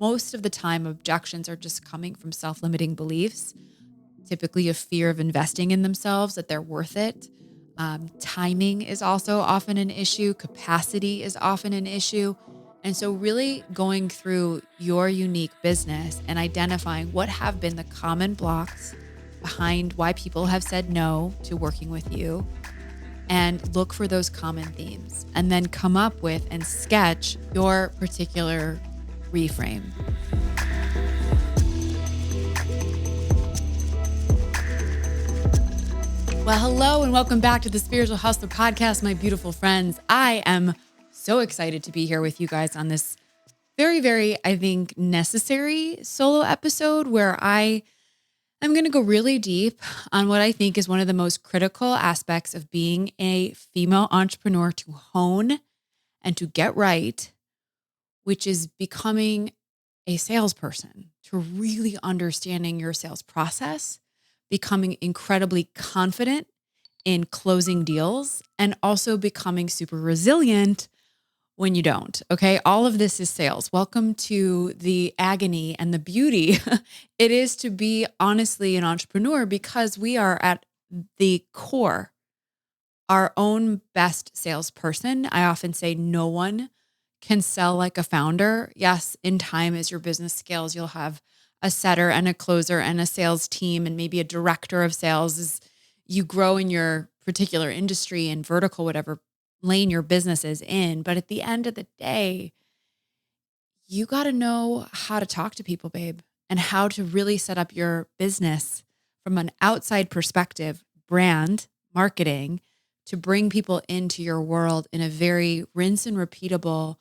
most of the time, objections are just coming from self-limiting beliefs, typically a fear of investing in themselves, that they're worth it. Timing is also often an issue. Capacity is often an issue. And so really going through your unique business and identifying what have been the common blocks behind why people have said no to working with you, and look for those common themes, and then come up with and sketch your particular reframe. Well, hello and welcome back to the Spiritual Hustler Podcast, my beautiful friends. I am so excited to be here with you guys on this very, very, I think, necessary solo episode where I'm going to go really deep on what I think is one of the most critical aspects of being a female entrepreneur to hone and to get right, which is becoming a salesperson, to really understanding your sales process, becoming incredibly confident in closing deals, and also becoming super resilient when you don't. Okay. All of this is sales. Welcome to the agony and the beauty it is to be honestly an entrepreneur, because we are at the core our own best salesperson. I often say no one can sell like a founder. Yes, in time, as your business scales, you'll have a setter and a closer and a sales team and maybe a director of sales as you grow in your particular industry and vertical, whatever lane your business is in. But at the end of the day, you got to know how to talk to people, babe, and how to really set up your business from an outside perspective, brand, marketing, to bring people into your world in a very rinse and repeatable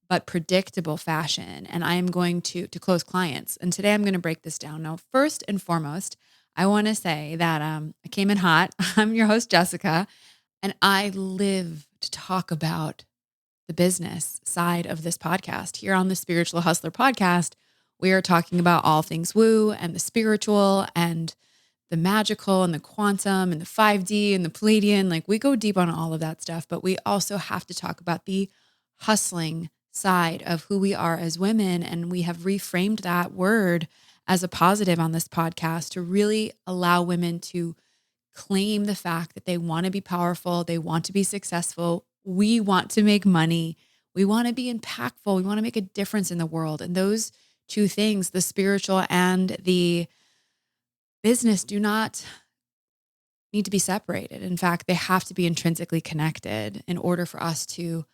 but predictable fashion. And I am going to close clients. And today I'm going to break this down. Now, first and foremost, I want to say that I came in hot. I'm your host, Jessica, and I live to talk about the business side of this podcast. Here on the Spiritual Hustler Podcast, we are talking about all things woo and the spiritual and the magical and the quantum and the 5D and the Palladian. Like, we go deep on all of that stuff, but we also have to talk about the hustling side of who we are as women. And we have reframed that word as a positive on this podcast to really allow women to claim the fact that they want to be powerful, they want to be successful, we want to make money, we want to be impactful, we want to make a difference in the world. And those two things, the spiritual and the business, do not need to be separated. In fact, they have to be intrinsically connected in order for us to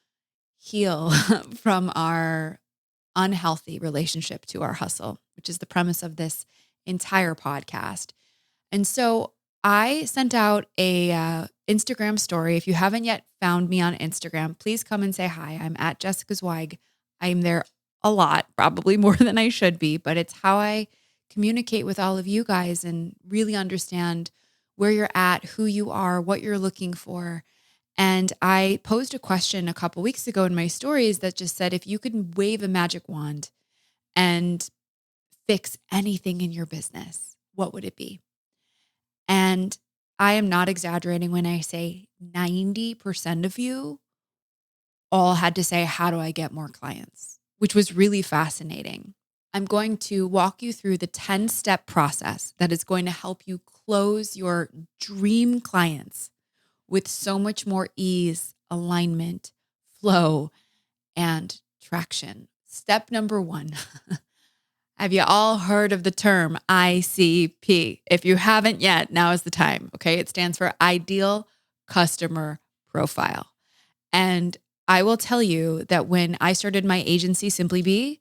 heal from our unhealthy relationship to our hustle, which is the premise of this entire podcast. And so I sent out a Instagram story. If you haven't yet found me on Instagram, please come and say hi. I'm at Jessica Zweig. I'm there a lot, probably more than I should be, but it's how I communicate with all of you guys and really understand where you're at, who you are, what you're looking for. And I posed a question a couple weeks ago in my stories that just said, if you could wave a magic wand and fix anything in your business, what would it be? And I am not exaggerating when I say 90% of you all had to say, how do I get more clients? Which was really fascinating. I'm going to walk you through the 10-step process that is going to help you close your dream clients with so much more ease, alignment, flow, and traction. Step number 1. Have you all heard of the term ICP? If you haven't yet, now is the time, okay? It stands for Ideal Customer Profile. And I will tell you that when I started my agency, Simply Be,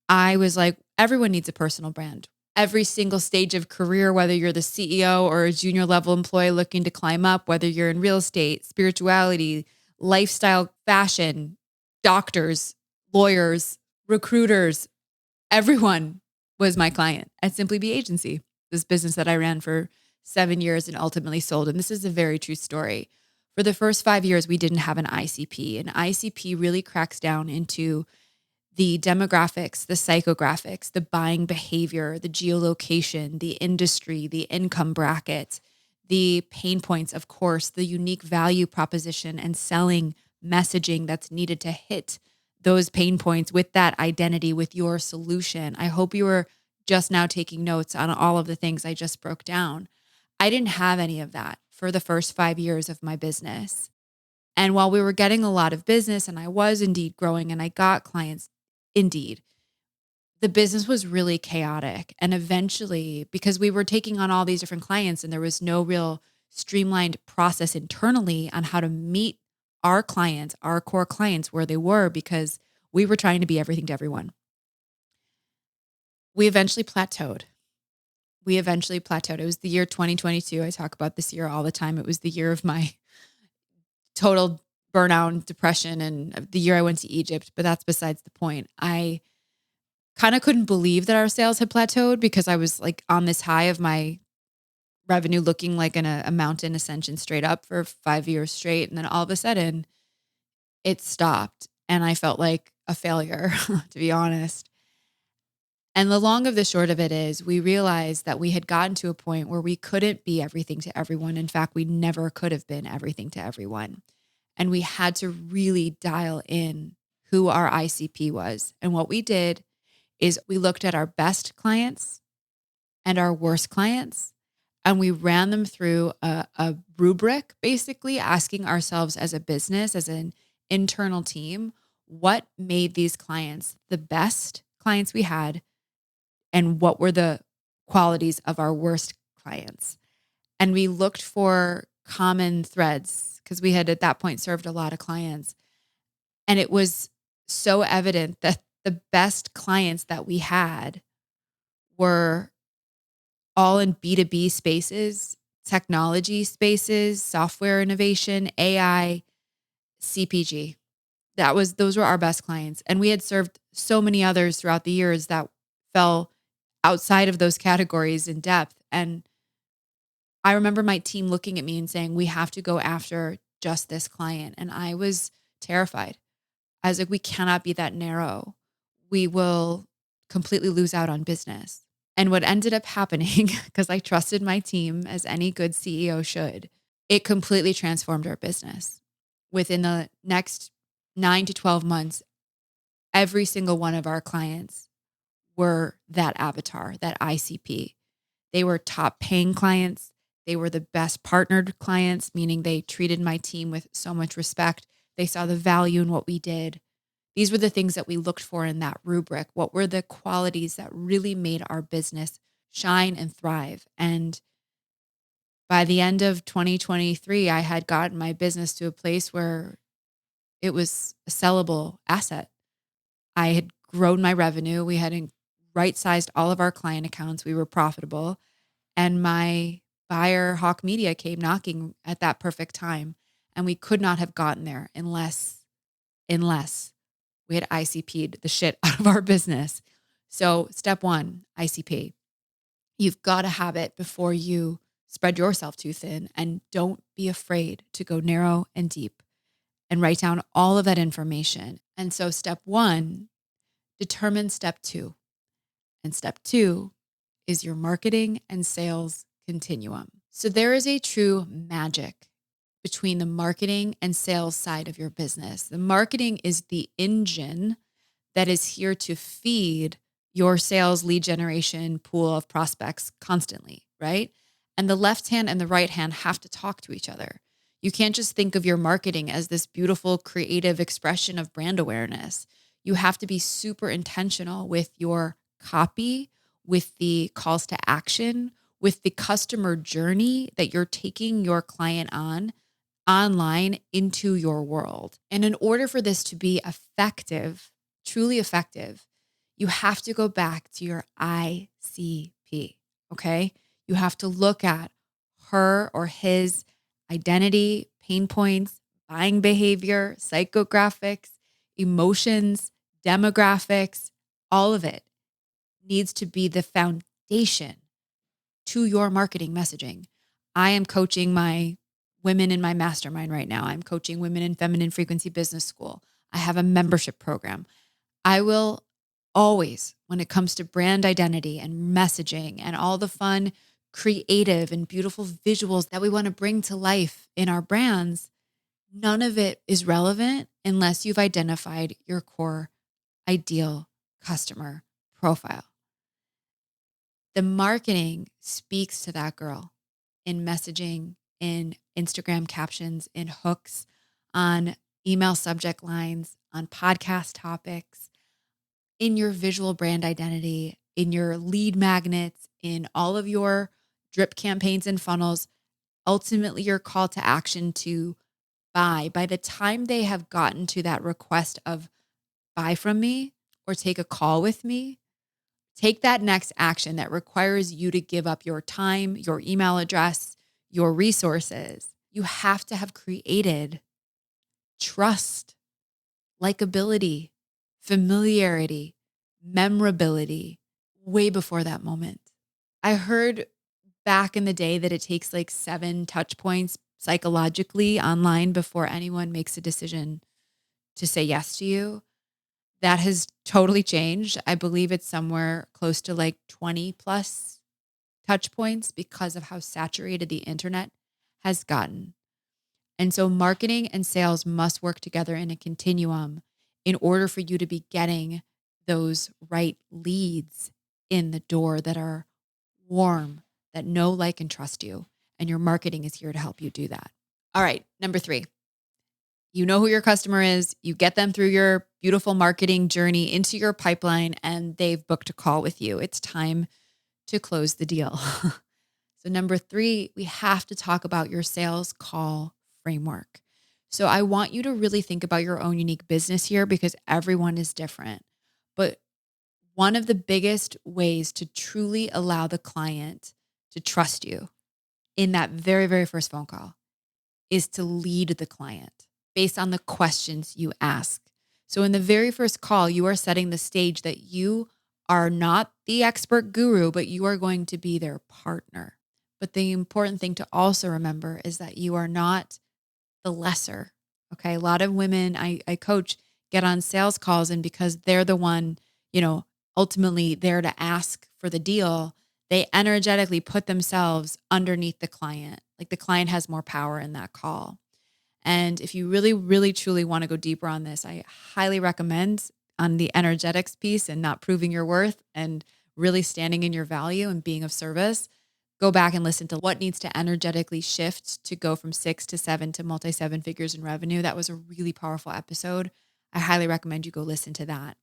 I was like, everyone needs a personal brand. Every single stage of career, whether you're the CEO or a junior level employee looking to climb up, whether you're in real estate, spirituality, lifestyle, fashion, doctors, lawyers, recruiters, everyone was my client at Simply Be Agency, this business that I ran for 7 years and ultimately sold. And this is a very true story. For the first 5 years, we didn't have an ICP. An ICP really cracks down into the demographics, the psychographics, the buying behavior, the geolocation, the industry, the income bracket, the pain points, of course, the unique value proposition and selling messaging that's needed to hit those pain points, with that identity, with your solution. I hope you were just now taking notes on all of the things I just broke down. I didn't have any of that for the first 5 years of my business. And while we were getting a lot of business and I was indeed growing and I got clients, indeed, the business was really chaotic. And eventually, because we were taking on all these different clients and there was no real streamlined process internally on how to meet our clients, our core clients where they were, because we were trying to be everything to everyone. We eventually plateaued. It was the year 2022. I talk about this year all the time. It was the year of my total burnout, depression, and the year I went to Egypt, but that's besides the point. I kind of couldn't believe that our sales had plateaued because I was like on this high of my revenue looking like a mountain ascension straight up for 5 years straight. And then all of a sudden it stopped and I felt like a failure, to be honest. And the long of the short of it is we realized that we had gotten to a point where we couldn't be everything to everyone. In fact, we never could have been everything to everyone. And we had to really dial in who our ICP was. And what we did is we looked at our best clients and our worst clients, and we ran them through a rubric, basically asking ourselves as a business, as an internal team, what made these clients the best clients we had, and what were the qualities of our worst clients. And we looked for common threads because we had at that point served a lot of clients. And it was so evident that the best clients that we had were all in B2B spaces, technology spaces, software innovation, AI, CPG. Those were our best clients. And we had served so many others throughout the years that fell outside of those categories in depth. And I remember my team looking at me and saying, we have to go after just this client. And I was terrified. I was like, we cannot be that narrow. We will completely lose out on business. And what ended up happening, because I trusted my team as any good CEO should, it completely transformed our business. Within the next 9 to 12 months, every single one of our clients were that avatar, that ICP. They were top paying clients. They were the best partnered clients, meaning they treated my team with so much respect. They saw the value in what we did. These were the things that we looked for in that rubric. What were the qualities that really made our business shine and thrive? And by the end of 2023, I had gotten my business to a place where it was a sellable asset. I had grown my revenue. We had right-sized all of our client accounts. We were profitable. And my buyer, Hawk Media, came knocking at that perfect time. And we could not have gotten there unless we had ICP'd the shit out of our business. So step one, ICP. You've got to have it before you spread yourself too thin, and don't be afraid to go narrow and deep and write down all of that information. And so step one, determine step two. And step two is your marketing and sales continuum. So there is a true magic between the marketing and sales side of your business. The marketing is the engine that is here to feed your sales lead generation pool of prospects constantly, right? And the left hand and the right hand have to talk to each other. You can't just think of your marketing as this beautiful creative expression of brand awareness. You have to be super intentional with your copy, with the calls to action, with the customer journey that you're taking your client on online into your world. And in order for this to be effective, truly effective, you have to go back to your ICP, okay? You have to look at her or his identity, pain points, buying behavior, psychographics, emotions, demographics, all of it needs to be the foundation to your marketing messaging. I am coaching my women in my mastermind right now. I'm coaching women in Feminine Frequency Business School. I have a membership program. I will always, when it comes to brand identity and messaging and all the fun, creative and beautiful visuals that we want to bring to life in our brands, none of it is relevant unless you've identified your core ideal customer profile. The marketing speaks to that girl in messaging, in Instagram captions, in hooks, on email subject lines, on podcast topics, in your visual brand identity, in your lead magnets, in all of your drip campaigns and funnels, ultimately your call to action to buy. By the time they have gotten to that request of buy from me or take a call with me, take that next action that requires you to give up your time, your email address, your resources. You have to have created trust, likability, familiarity, memorability way before that moment. I heard back in the day that it takes like 7 touch points psychologically online before anyone makes a decision to say yes to you. That has totally changed. I believe it's somewhere close to like 20 plus touch points because of how saturated the internet has gotten. And so marketing and sales must work together in a continuum in order for you to be getting those right leads in the door that are warm, that know, like, and trust you. And your marketing is here to help you do that. All right, number 3. You know who your customer is. You get them through your beautiful marketing journey into your pipeline, and they've booked a call with you. It's time to close the deal. So number 3, we have to talk about your sales call framework. So I want you to really think about your own unique business here because everyone is different. But one of the biggest ways to truly allow the client to trust you in that very, very first phone call is to lead the client based on the questions you ask. So in the very first call, you are setting the stage that you are not the expert guru, but you are going to be their partner. But the important thing to also remember is that you are not the lesser. Okay. A lot of women I coach get on sales calls, and because they're the one, ultimately there to ask for the deal, they energetically put themselves underneath the client. Like the client has more power in that call. And if you really, really, truly want to go deeper on this, I highly recommend on the energetics piece and not proving your worth and really standing in your value and being of service, go back and listen to what needs to energetically shift to go from 6 to 7 to multi 7 figures in revenue. That was a really powerful episode. I highly recommend you go listen to that.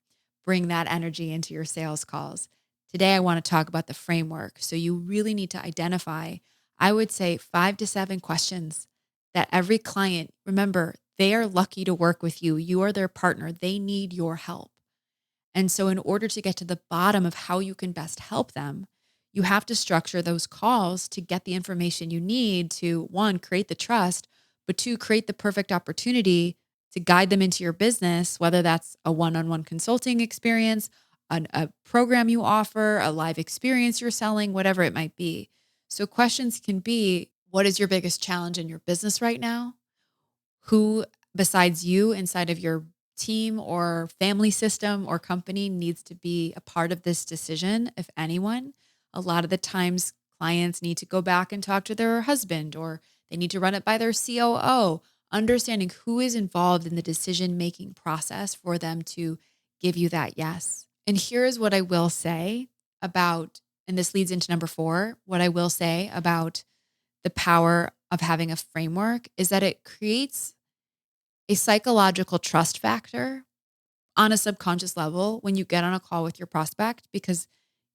Bring that energy into your sales calls. Today, I want to talk about the framework. So you really need to identify, I would say 5 to 7 questions that every client, remember, they are lucky to work with you. You are their partner. They need your help. And so in order to get to the bottom of how you can best help them, you have to structure those calls to get the information you need to, 1, create the trust, but 2, create the perfect opportunity to guide them into your business, whether that's a one-on-one consulting experience, a program you offer, a live experience you're selling, whatever it might be. So questions can be, what is your biggest challenge in your business right now? Who besides you inside of your team or family system or company needs to be a part of this decision, if anyone? A lot of the times clients need to go back and talk to their husband, or they need to run it by their COO, understanding who is involved in the decision-making process for them to give you that yes. And here's what I will say about, and this leads into number 4, what I will say about the power of having a framework is that it creates a psychological trust factor on a subconscious level when you get on a call with your prospect, because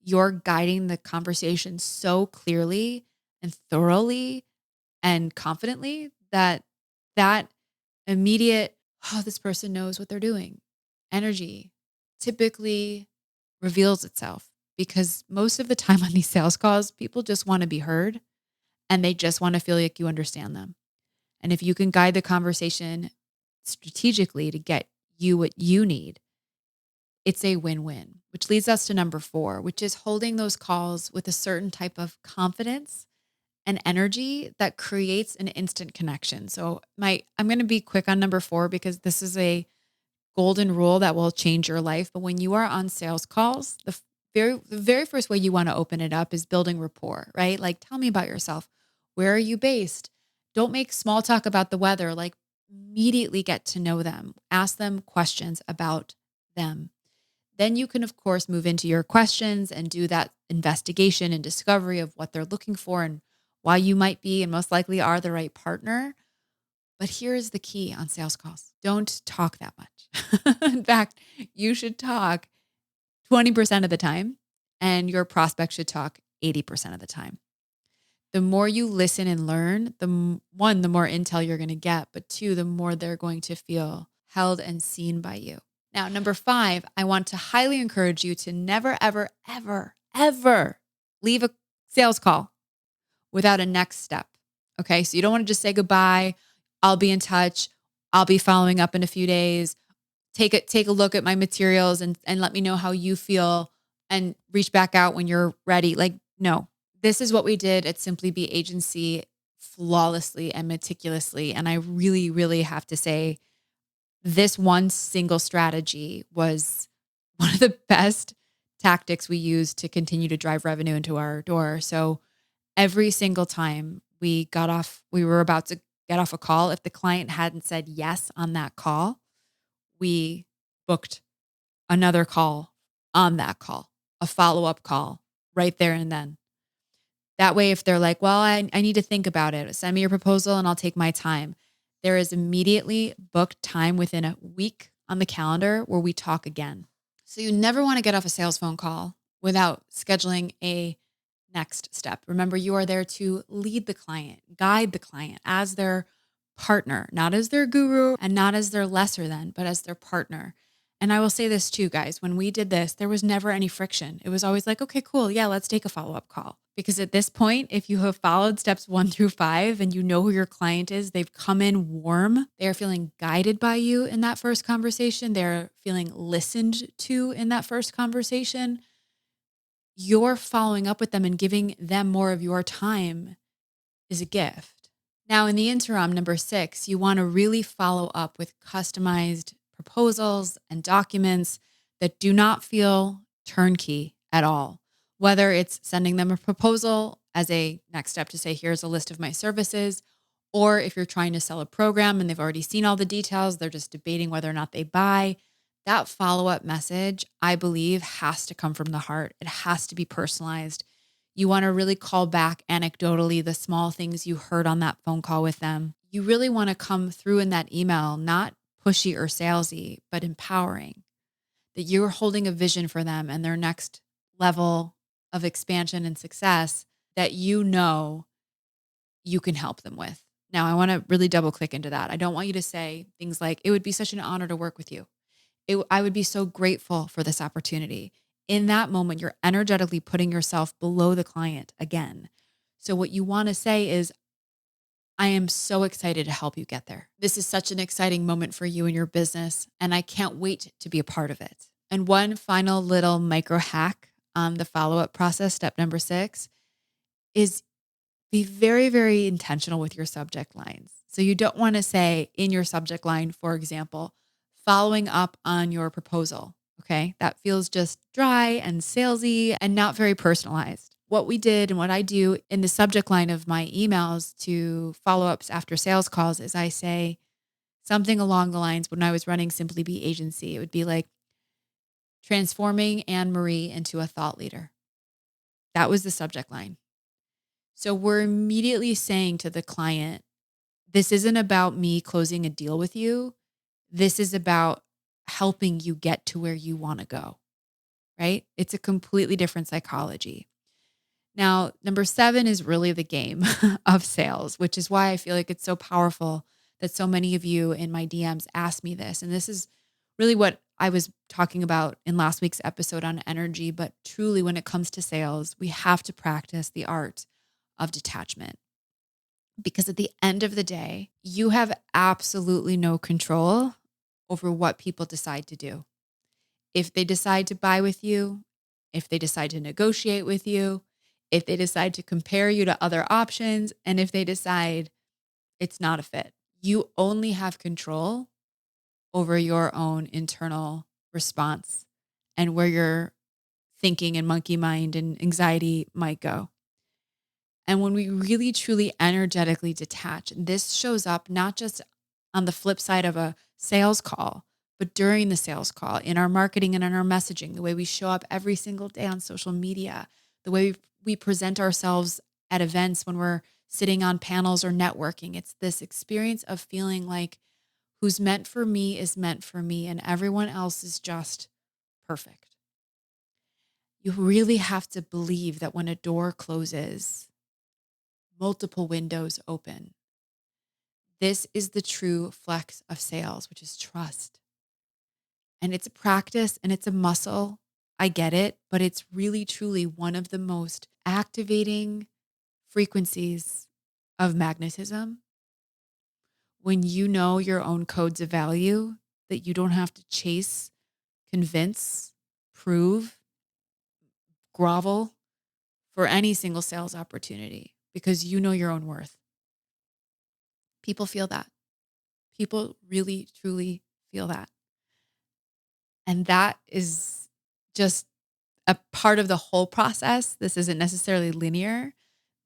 you're guiding the conversation so clearly and thoroughly and confidently that immediate, oh, this person knows what they're doing, energy typically reveals itself, because most of the time on these sales calls, people just want to be heard and they just want to feel like you understand them. And if you can guide the conversation strategically to get you what you need, it's a win-win, which leads us to number 4, which is holding those calls with a certain type of confidence and energy that creates an instant connection. So I'm going to be quick on number 4 because this is a golden rule that will change your life. But when you are on sales calls, the very first way you want to open it up is building rapport, right? Like, tell me about yourself. Where are you based? Don't make small talk about the weather. Like, immediately get to know them, ask them questions about them. Then you can, of course, move into your questions and do that investigation and discovery of what they're looking for and why you might be and most likely are the right partner. But here's the key on sales calls. Don't talk that much. In fact, you should talk 20% of the time, and your prospect should talk 80% of the time. The more you listen and learn, the more intel you're going to get, but two, the more they're going to feel held and seen by you. Now, number 5, I want to highly encourage you to never, ever, ever, ever leave a sales call without a next step. Okay. So you don't want to just say goodbye. I'll be in touch. I'll be following up in a few days. Take a look at my materials and let me know how you feel and reach back out when you're ready. Like, no, this is what we did at Simply Be Agency flawlessly and meticulously. And I really, really have to say, this one single strategy was one of the best tactics we used to continue to drive revenue into our door. So every single time we were about to get off a call, if the client hadn't said yes on that call, we booked another call on that call, a follow-up call right there and then. That way, if they're like, well, I need to think about it, send me your proposal and I'll take my time. There is immediately booked time within a week on the calendar where we talk again. So you never want to get off a sales phone call without scheduling a next step. Remember, you are there to lead the client, guide the client as their partner, not as their guru and not as their lesser than, but as their partner. And I will say this too, guys, when we did this, there was never any friction. It was always like, okay, cool. Yeah, let's take a follow-up call. Because at this point, if you have followed steps 1 through 5 and you know who your client is, they've come in warm. They are feeling guided by you in that first conversation. They're feeling listened to in that first conversation. You're following up with them and giving them more of your time is a gift. Now, in the interim, number 6, you want to really follow up with customized proposals and documents that do not feel turnkey at all. Whether it's sending them a proposal as a next step to say, here's a list of my services, or if you're trying to sell a program and they've already seen all the details, they're just debating whether or not they buy. That follow-up message, I believe, has to come from the heart. It has to be personalized. You want to really call back anecdotally the small things you heard on that phone call with them. You really want to come through in that email, not pushy or salesy, but empowering, that you're holding a vision for them and their next level of expansion and success that you know you can help them with. Now, I want to really double click into that. I don't want you to say things like, it would be such an honor to work with you. I would be so grateful for this opportunity. In that moment, you're energetically putting yourself below the client again. So what you want to say is, I am so excited to help you get there. This is such an exciting moment for you and your business, and I can't wait to be a part of it. And one final little micro hack on the follow-up process, step number 6, is be very, very intentional with your subject lines. So you don't want to say in your subject line, for example, following up on your proposal. Okay. That feels just dry and salesy and not very personalized. What we did and what I do in the subject line of my emails to follow-ups after sales calls is I say something along the lines, when I was running Simply Be Agency, it would be like transforming Anne Marie into a thought leader. That was the subject line. So we're immediately saying to the client, this isn't about me closing a deal with you. This is about helping you get to where you want to go, right? It's a completely different psychology. Now, number 7 is really the game of sales, which is why I feel like it's so powerful that so many of you in my DMs ask me this. And this is really what I was talking about in last week's episode on energy. But truly, when it comes to sales, we have to practice the art of detachment. Because at the end of the day, you have absolutely no control over what people decide to do. If they decide to buy with you, if they decide to negotiate with you, if they decide to compare you to other options, and if they decide it's not a fit, you only have control over your own internal response and where your thinking and monkey mind and anxiety might go. And when we really, truly energetically detach, this shows up not just on the flip side of a sales call, but during the sales call, in our marketing and in our messaging, the way we show up every single day on social media, the way we present ourselves at events when we're sitting on panels or networking. It's this experience of feeling like who's meant for me is meant for me and everyone else is just perfect. You really have to believe that when a door closes, multiple windows open. This is the true flex of sales, which is trust. And it's a practice and it's a muscle. I get it, but it's really, truly one of the most activating frequencies of magnetism. When you know your own codes of value, that you don't have to chase, convince, prove, grovel for any single sales opportunity because you know your own worth. People feel that. People really, truly feel that. And that is just a part of the whole process. This isn't necessarily linear.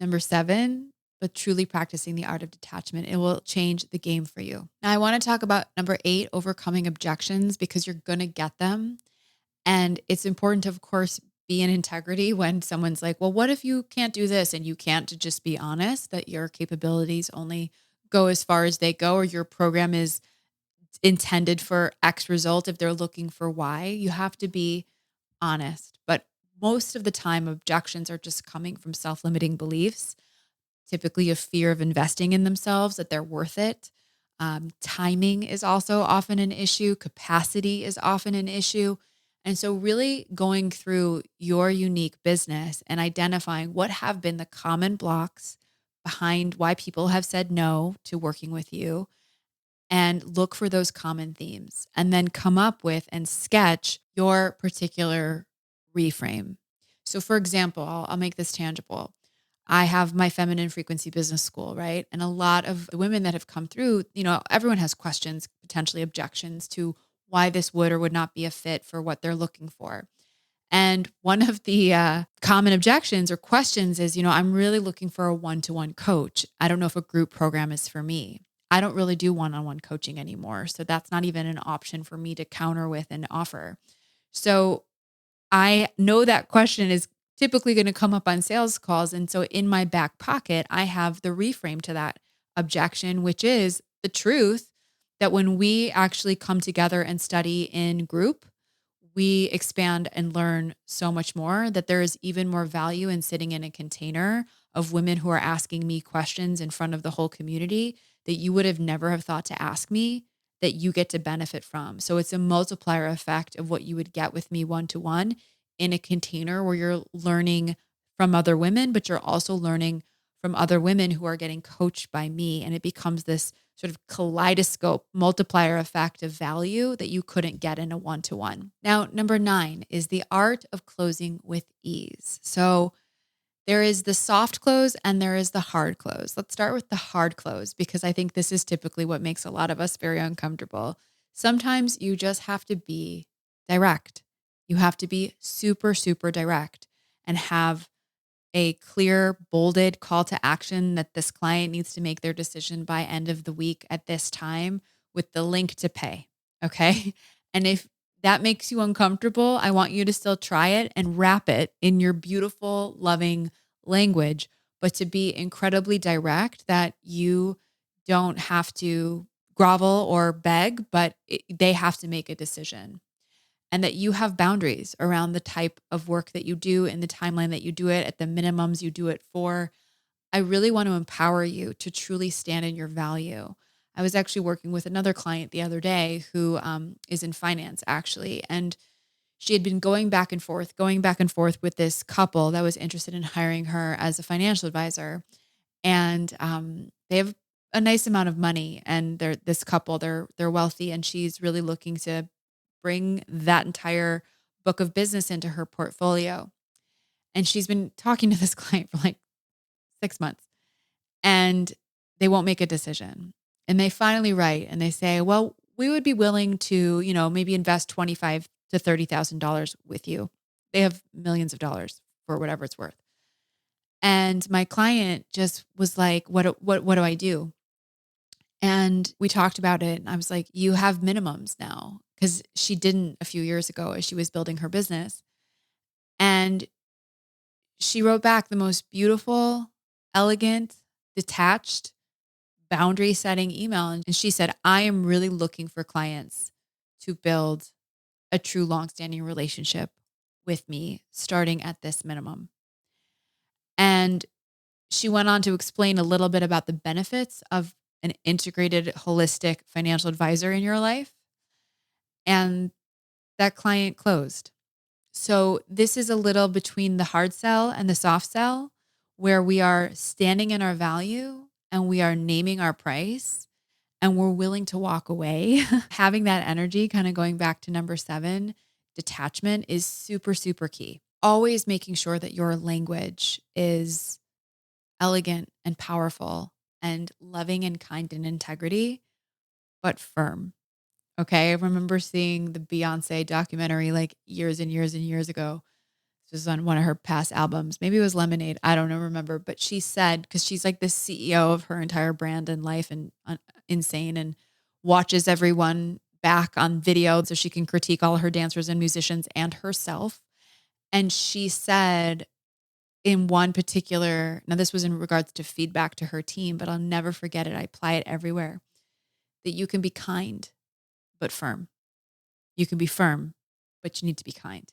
Number 7, but truly practicing the art of detachment. It will change the game for you. Now, I want to talk about number 8, overcoming objections, because you're going to get them. And it's important to, of course, be in integrity when someone's like, well, what if you can't do this? And you can't, to just be honest that your capabilities only go as far as they go, or your program is intended for X result if they're looking for Y. You have to be honest. But most of the time, objections are just coming from self-limiting beliefs, typically a fear of investing in themselves, that they're worth it. Timing is also often an issue. Capacity is often an issue. And so really going through your unique business and identifying what have been the common blocks behind why people have said no to working with you, and look for those common themes and then come up with and sketch your particular reframe. So for example, I'll make this tangible. I have my feminine frequency business school, right? And a lot of the women that have come through, everyone has questions, potentially objections to why this would or would not be a fit for what they're looking for. And one of the common objections or questions is, I'm really looking for a one-to-one coach. I don't know if a group program is for me. I don't really do one-on-one coaching anymore. So that's not even an option for me to counter with and offer. So I know that question is typically going to come up on sales calls. And so in my back pocket, I have the reframe to that objection, which is the truth that when we actually come together and study in group, we expand and learn so much more, that there is even more value in sitting in a container of women who are asking me questions in front of the whole community that you would have never have thought to ask me, that you get to benefit from. So it's a multiplier effect of what you would get with me one-to-one in a container where you're learning from other women, but you're also learning from other women who are getting coached by me. And it becomes this sort of kaleidoscope multiplier effect of value that you couldn't get in a one-to-one. Now, number 9 is the art of closing with ease. So there is the soft close and there is the hard close. Let's start with the hard close, because I think this is typically what makes a lot of us very uncomfortable. Sometimes you just have to be direct. You have to be super, super direct and have a clear, bolded call to action that this client needs to make their decision by end of the week at this time with the link to pay. Okay. And if that makes you uncomfortable, I want you to still try it and wrap it in your beautiful, loving language, but to be incredibly direct, that you don't have to grovel or beg, but they have to make a decision. And that you have boundaries around the type of work that you do and the timeline that you do it, at the minimums you do it for. I really want to empower you to truly stand in your value. I was actually working with another client the other day who is in finance, actually. And she had been going back and forth with this couple that was interested in hiring her as a financial advisor. And they have a nice amount of money, and they're wealthy, and she's really looking to bring that entire book of business into her portfolio. And she's been talking to this client for like 6 months, and they won't make a decision. And they finally write and they say, well, we would be willing to, maybe invest $25,000 to $30,000 with you. They have millions of dollars for whatever it's worth. And my client just was like, what do I do? And we talked about it. And I was like, you have minimums now. Because she didn't a few years ago as she was building her business. And she wrote back the most beautiful, elegant, detached, boundary setting email. And she said, I am really looking for clients to build a true long-standing relationship with me, starting at this minimum. And she went on to explain a little bit about the benefits of an integrated, holistic financial advisor in your life. And that client closed. So this is a little between the hard sell and the soft sell, where we are standing in our value and we are naming our price and we're willing to walk away. Having that energy, kind of going back to number 7, detachment, is super, super key. Always making sure that your language is elegant and powerful and loving and kind and integrity, but firm. Okay. I remember seeing the Beyonce documentary like years and years and years ago. This was on one of her past albums. Maybe it was Lemonade. I don't know, remember. But she said, because she's like the CEO of her entire brand and life and insane, and watches everyone back on video so she can critique all her dancers and musicians and herself. And she said in one particular, now this was in regards to feedback to her team, but I'll never forget it. I apply it everywhere, that you can be kind, but firm. You can be firm, but you need to be kind.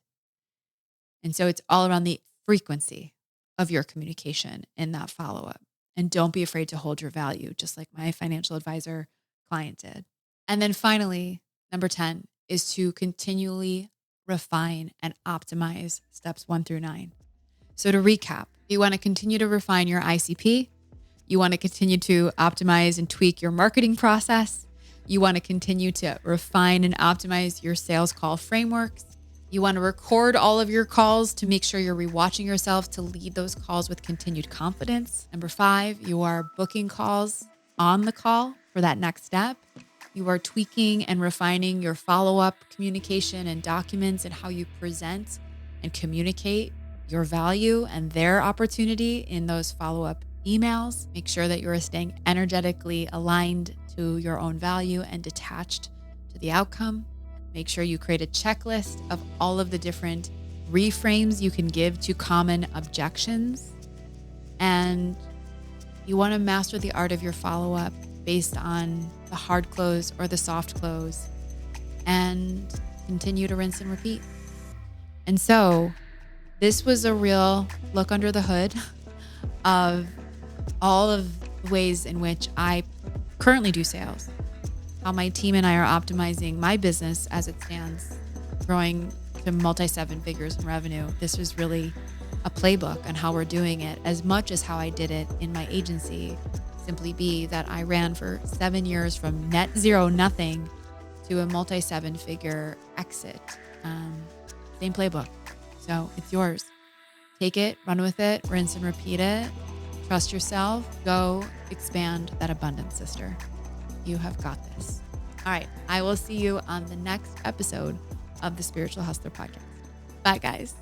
And so it's all around the frequency of your communication in that follow-up. And don't be afraid to hold your value, just like my financial advisor client did. And then finally, number 10 is to continually refine and optimize steps 1 through 9. So to recap, you want to continue to refine your ICP. You want to continue to optimize and tweak your marketing process. You want to continue to refine and optimize your sales call frameworks. You want to record all of your calls to make sure you're rewatching yourself to lead those calls with continued confidence. Number 5, you are booking calls on the call for that next step. You are tweaking and refining your follow-up communication and documents and how you present and communicate your value and their opportunity in those follow-up emails. Make sure that you're staying energetically aligned to your own value and detached to the outcome. Make sure you create a checklist of all of the different reframes you can give to common objections. And you want to master the art of your follow-up based on the hard close or the soft close, and continue to rinse and repeat. And so this was a real look under the hood of all of the ways in which I currently do sales, how my team and I are optimizing my business as it stands, growing to multi-7 figures in revenue. This was really a playbook on how we're doing it, as much as how I did it in my agency, Simply Be, that I ran for 7 years from net zero, nothing, to a multi-7 figure exit. Same playbook. So it's yours. Take it, run with it, rinse and repeat it. Trust yourself. Go expand that abundance, sister. You have got this. All right. I will see you on the next episode of the Spiritual Hustler Podcast. Bye, guys.